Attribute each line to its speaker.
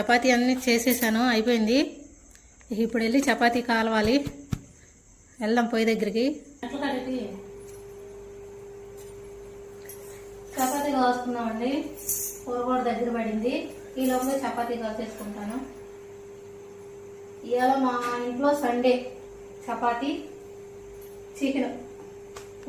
Speaker 1: చపాతీ అన్నీ చేసేసాను, అయిపోయింది. ఇప్పుడు వెళ్ళి చపాతీ కాలవాలి. వెళ్దాం పొయ్యి దగ్గరికి. చపాతీ కాల్చుకున్నామండి. కూర కూడా దగ్గర పడింది. ఈ లోపల చపాతీ కాల్చేసుకుంటాను. ఇవాళ మా ఇంట్లో సండే చపాతీ చికెన్.